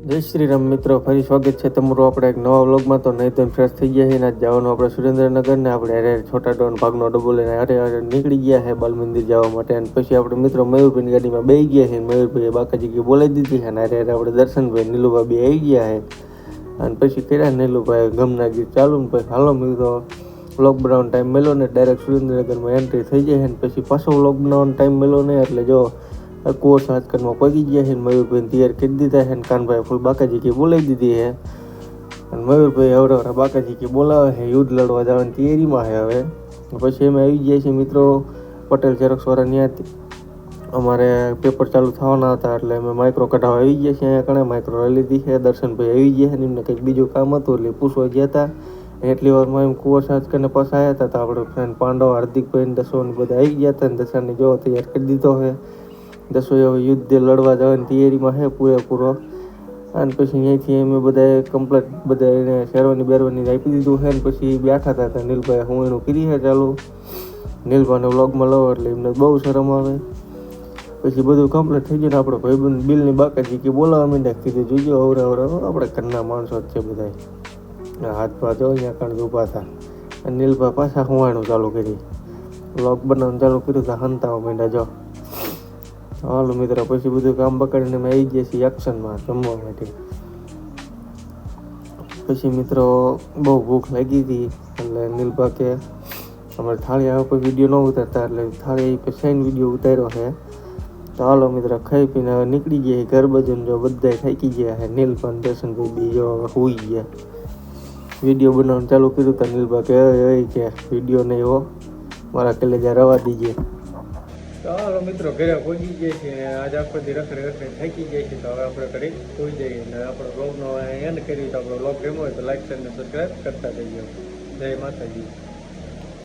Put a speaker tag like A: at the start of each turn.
A: જય શ્રી રામ મિત્રો, ફરી સ્વાગત છે તમારું આપણે એક નવા વ્લોગમાં. તો નહીં તો ફ્રેશ થઈ ગયા છે ને આજ જવાનું આપણે સુરેન્દ્રનગર ને આપણે અરે છોટા ડોન ભાગનો ડબ્બો લઈને અરે નીકળી ગયા છે બાલ મંદિર જવા માટે. અને પછી આપણે મિત્રો મયુરભાઈની ગાડીમાં બેસી ગયા છે. મયુરભાઈએ બાકાજી કે બોલાવી દીધી છે અને અરે આપણે દર્શનભાઈ નીલુભાઈ બે આવી ગયા છે. અને પછી કર્યા નીલુભાઈ ગમના ગીત ચાલુ ને પછી હાલો મિત્રો વ્લોગ બનાવવાનો ટાઈમ મળ્યો ને ડાયરેક્ટ સુરેન્દ્રનગરમાં એન્ટ્રી થઈ જાય છે. ને પછી પાછો વ્લોગ બનાવવાનો ટાઈમ મળ્યો નહીં એટલે જો કોર્સ આજકાલમાં પગી ગયા છે. મયુરભાઈને તૈયાર કરી દીધા છે. કાનભાઈ ફૂલ બાકાજી કે બોલાવી દીધી છે. અને મયુરભાઈ હવે બાકાજી કે બોલાવે છે, યુદ્ધ લડવા જવાની તૈયારીમાં છે. હવે પછી અમે આવી ગયા છીએ મિત્રો પટેલ ઝેરોક્સવાળા ત્યાંથી અમારે પેપર ચાલુ થવાના હતા એટલે અમે માઇક્રો કઢાવવા આવી ગયા છીએ. અહીંયા કણે માઇક્રો લઈ લીધી છે. દર્શનભાઈ આવી ગયા છે ને એમને કંઈક બીજું કામ હતું એટલે પૂછવા ગયા હતા. એટલી વારમાં એમ કુંવર સાજ કરીને પાછા આવ્યા હતા. તો આપણે ફ્રેન્ડ પાંડવ હાર્દિકભાઈ દસોને બધા આવી ગયા હતા. અને દશાને જો તૈયાર કરી દીધો છે. દસો હવે યુદ્ધ લડવા જવાની તૈયારીમાં છે પૂરેપૂરો. અને પછી અહીંયાથી અમે બધાએ કમ્પ્લીટ બધા એને શેરવાની બેરવાની આપી દીધું છે. ને પછી બેઠા હતા નીલભાઈ હું એનું કરી છે ચાલુ. નીલભાઈને વ્લોગમાં લો એટલે એમને બહુ શરમ આવે. પછી બધું કમ્પ્લીટ થઈ ગયું ને આપણે ભાઈબંધ બિલની બાકાજી કે બોલાવવા માંડ્યા. કીધું જોજો અવરે આપણે ઘરના માણસો જ છે બધા. હાથ પા જો અહીંયા કારણે ઊભા હતા. અને નીલભાઈ પાછા હુંવાણું ચાલુ કરી વ્લોગ બનાવવાનું ચાલુ કર્યું તો હંતાવા માંડ્યા જો. હાલો મિત્રો પછી બધું કામ પકડીને અમે આવી ગયા છીએ એક્શનમાં જમવા માટે. પછી મિત્રો બહુ ભૂખ લાગી હતી એટલે નીલભા કે અમારે થાળી આવે કોઈ વિડીયો ન ઉતારતા એટલે થાળી પછી વિડીયો ઉતાર્યો છે. તો હાલો મિત્રો ખાઈ પીને હવે નીકળી ગયા ઘર બાજુ. જો બધા થાકી ગયા છે. નીલભા દર્શનભાઈ બી જો હોઈ ગયા. વિડીયો બનાવવાનું ચાલુ કર્યું તો નીલભા કે વિડીયો નહીં હો મારા કલેજા રવા દીજે. ચાલો મિત્રો ઘરે પહોંચી ગયા છે. આજે આખો દી રખડે થાકી જાય છે. તો હવે આપણે કરી સુઈ જઈએ અને આપણે બ્લોગનો એન્ડ કરીએ. તો આપણો બ્લોગ ગમ્યો હોય તો લાઈક અને સબસ્ક્રાઈબ કરતા જઈએ. જય માતાજી.